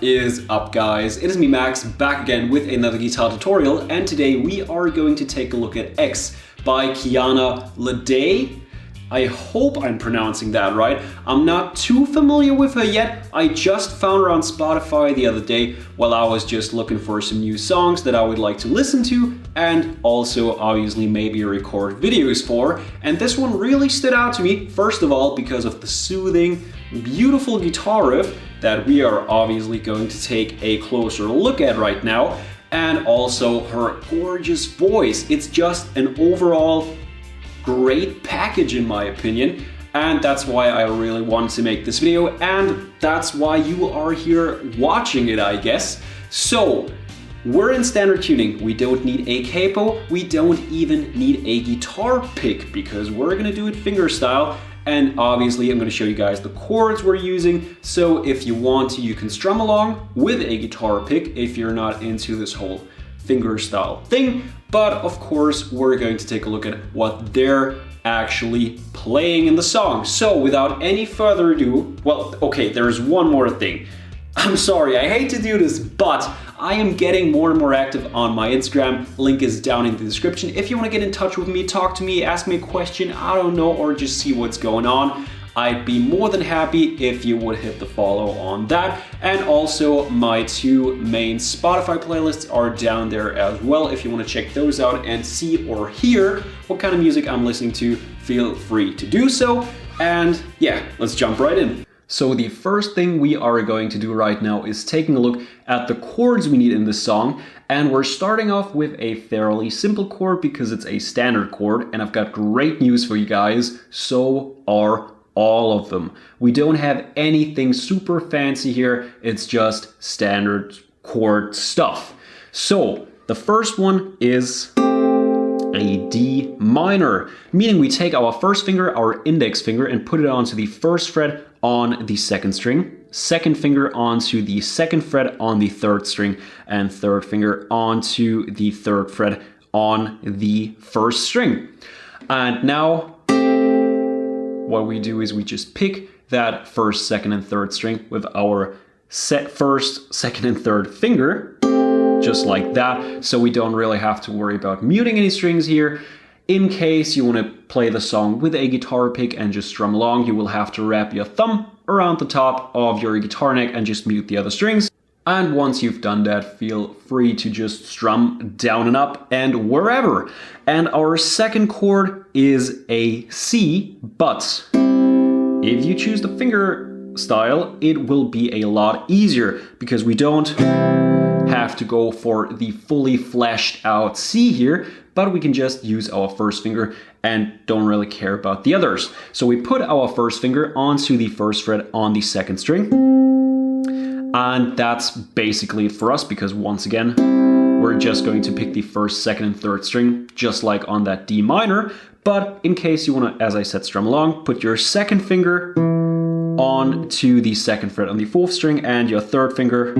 is up, guys? It is me, Max, back again with another guitar tutorial, and today we are going to take a look at X by Kiana Ledé. I hope I'm pronouncing that right. I'm not too familiar with her yet. I just found her on Spotify the other day while I was just looking for some new songs that I would like to listen to and also obviously maybe record videos for. And this one really stood out to me, first of all, because of the soothing, beautiful guitar riff that we are obviously going to take a closer look at right now, and also her gorgeous voice. It's just an overall great package in my opinion, and that's why I really wanted to make this video, and that's why you are here watching it, I guess. So we're in standard tuning. We don't need a capo, we don't even need a guitar pick because we're gonna do it fingerstyle. And obviously I'm going to show you guys the chords we're using, so if you want to, you can strum along with a guitar pick if you're not into this whole fingerstyle thing. But of course we're going to take a look at what they're actually playing in the song. So without any further ado, well, okay, there's one more thing. I'm sorry, I hate to do this, but I am getting more and more active on my Instagram. Link is down in the description. If you want to get in touch with me, talk to me, ask me a question, I don't know, or just see what's going on, I'd be more than happy if you would hit the follow on that. And also my two main Spotify playlists are down there as well. If you want to check those out and see or hear what kind of music I'm listening to, feel free to do so. And yeah, let's jump right in. So the first thing we are going to do right now is taking a look at the chords we need in this song. And we're starting off with a fairly simple chord because it's a standard chord. And I've got great news for you guys. So are all of them. We don't have anything super fancy here. It's just standard chord stuff. So the first one is a D minor, meaning we take our first finger, our index finger, and put it onto the first fret on the second string, second finger onto the second fret on the third string, and third finger onto the third fret on the first string. And now what we do is we just pick that first, second, and third string with our first, second, and third finger, just like that. So we don't really have to worry about muting any strings here. In case you want to play the song with a guitar pick and just strum along, you will have to wrap your thumb around the top of your guitar neck and just mute the other strings. And once you've done that, feel free to just strum down and up and wherever. And our second chord is a C, but if you choose the finger style, it will be a lot easier because we don't have to go for the fully fleshed out C here, but we can just use our first finger and don't really care about the others. So we put our first finger onto the first fret on the second string. And that's basically it for us because once again, we're just going to pick the first, second, and third string, just like on that D minor. But in case you want to, as I said, strum along, put your second finger onto the second fret on the fourth string and your third finger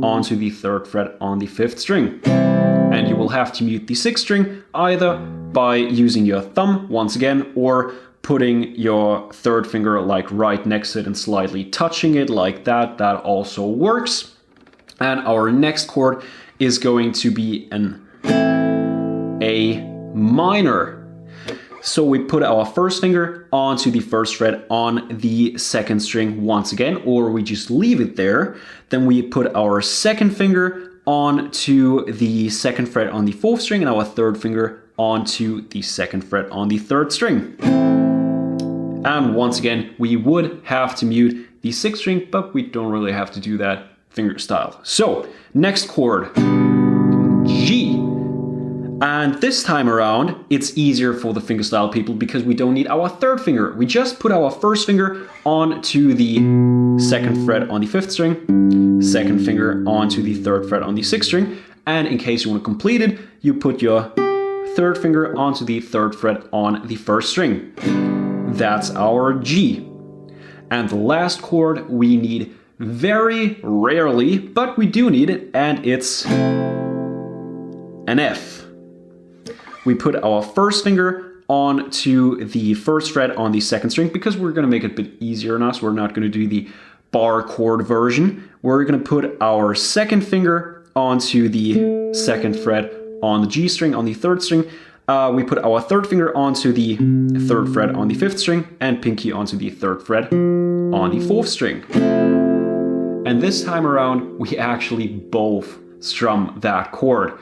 onto the third fret on the fifth string. And you will have to mute the sixth string either by using your thumb once again, or putting your third finger like right next to it and slightly touching it like that. That also works. And our next chord is going to be an A minor. So we put our first finger onto the first fret on the second string once again, or we just leave it there. Then we put our second finger onto the second fret on the fourth string and our third finger onto the second fret on the third string. And once again, we would have to mute the sixth string, but we don't really have to do that fingerstyle. So next chord, G. And this time around, it's easier for the fingerstyle people because we don't need our third finger. We just put our first finger onto the second fret on the fifth string, second finger onto the third fret on the sixth string, and in case you want to complete it, you put your third finger onto the third fret on the first string. That's our G. And the last chord we need very rarely, but we do need it, and it's an F. We put our first finger onto the first fret on the second string because we're going to make it a bit easier on us. We're not going to do the bar chord version. We're going to put our second finger onto the second fret on the G string on the third string. We put our third finger onto the third fret on the fifth string and pinky onto the third fret on the fourth string. And this time around, we actually both strum that chord,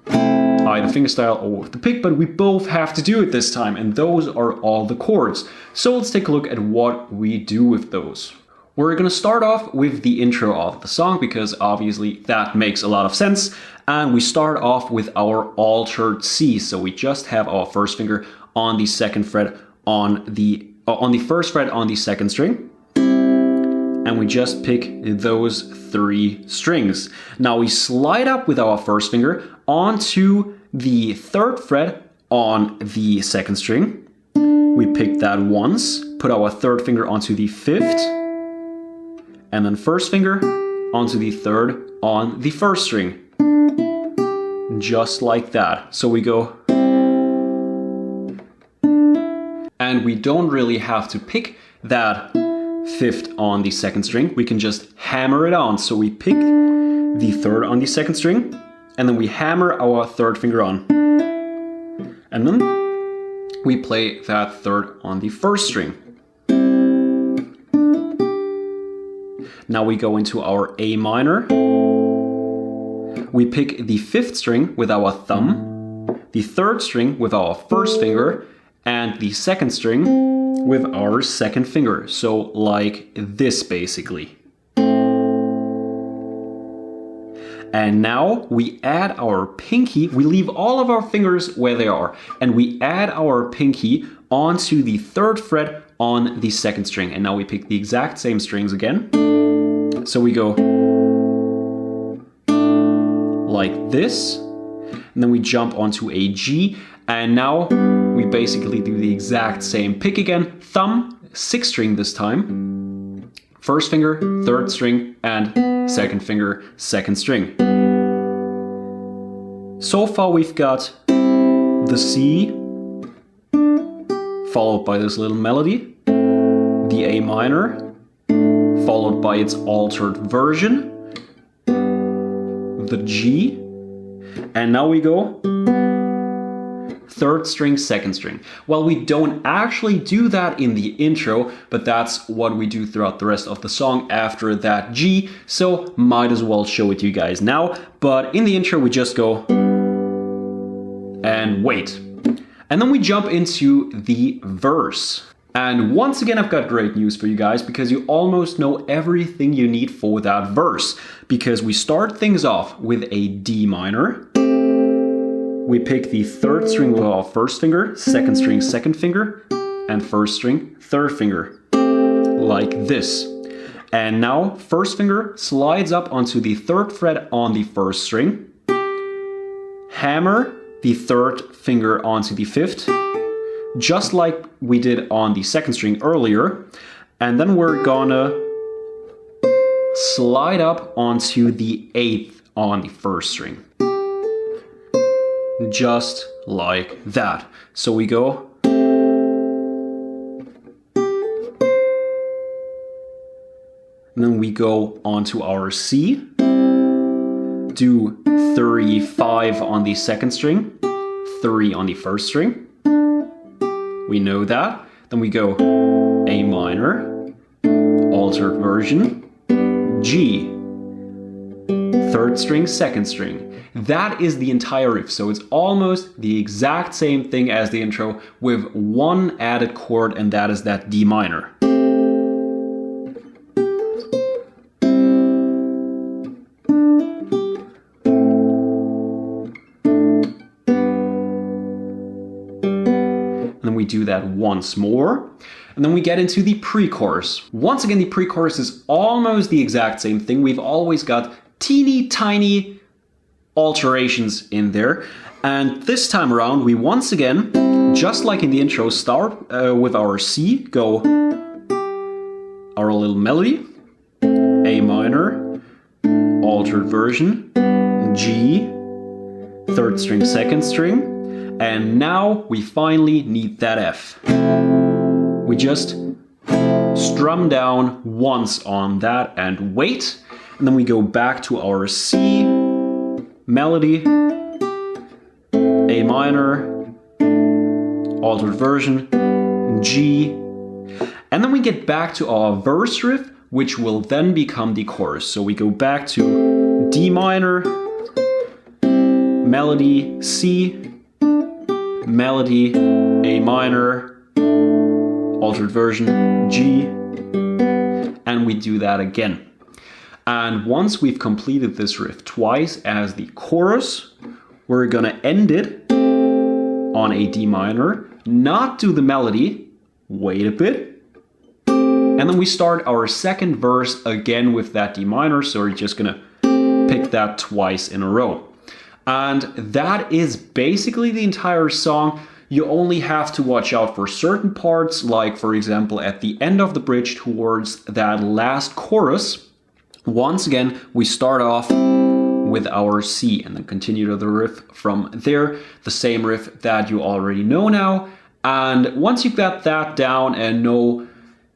either fingerstyle or with the pick, but we both have to do it this time, and those are all the chords. So let's take a look at what we do with those. We're going to start off with the intro of the song because obviously that makes a lot of sense, and we start off with our altered C. So we just have our first finger on the second fret on the first fret on the second string, and we just pick those 3 strings. Now we slide up with our first finger onto the third fret on the second string. We pick that once, put our third finger onto the fifth, and then first finger onto the third on the first string. Just like that. So we go, and we don't really have to pick that fifth on the second string. We can just hammer it on. So we pick the third on the second string, and then we hammer our third finger on. And then we play that third on the first string. Now we go into our A minor. We pick the fifth string with our thumb, the third string with our first finger, and the second string with our second finger. So like this basically. And now we add our pinky, we leave all of our fingers where they are, and we add our pinky onto the third fret on the second string. And now we pick the exact same strings again. So we go like this, and then we jump onto a G, and now we basically do the exact same pick again, thumb, sixth string this time, first finger, third string, and second finger, second string. So far we've got the C, followed by this little melody, the A minor, followed by its altered version, the G, and now we go third string, second string. Well, we don't actually do that in the intro, but that's what we do throughout the rest of the song after that G, so might as well show it to you guys now. But in the intro we just go and wait. And then we jump into the verse. And once again, I've got great news for you guys because you almost know everything you need for that verse. Because we start things off with a D minor. We pick the third string with our first finger, second string, second finger, and first string, third finger. Like this. And now, first finger slides up onto the third fret on the first string. Hammer the third finger onto the fifth, just like we did on the second string earlier, and then we're gonna slide up onto the eighth on the first string. Just like that. So we go and then we go onto our C, do 3, 5 on the second string, 3 on the first string. We know that. Then we go A minor, altered version, G, third string, second string. That is the entire riff, so it's almost the exact same thing as the intro with one added chord, and that is that D minor. We do that once more, and then we get into the pre-chorus. Once again, the pre-chorus is almost the exact same thing. We've always got teeny tiny alterations in there, and this time around we once again, just like in the intro, start with our C, go our little melody, A minor, altered version, G, third string, second string. And now we finally need that F. We just strum down once on that and wait. And then we go back to our C melody, A minor, altered version, G. And then we get back to our verse riff, which will then become the chorus. So we go back to D minor, melody, C, melody, A minor, altered version, G, and we do that again. And once we've completed this riff twice as the chorus, we're gonna end it on a D minor, not do the melody, wait a bit, and then we start our second verse again with that D minor, so we're just gonna pick that twice in a row. And that is basically the entire song. You only have to watch out for certain parts, like for example at the end of the bridge towards that last chorus. Once again, we start off with our C and then continue to the riff from there, the same riff that you already know now. And once you've got that down and know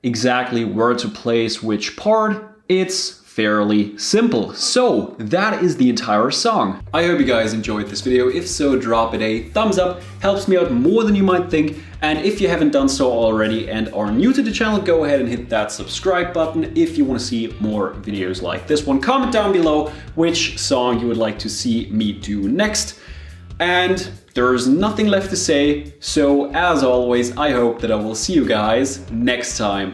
exactly where to place which part, it's fairly simple. So that is the entire song. I hope you guys enjoyed this video. If so, drop it a thumbs up. Helps me out more than you might think. And if you haven't done so already and are new to the channel, go ahead and hit that subscribe button if you want to see more videos like this one. Comment down below which song you would like to see me do next. And there's nothing left to say. So as always, I hope that I will see you guys next time.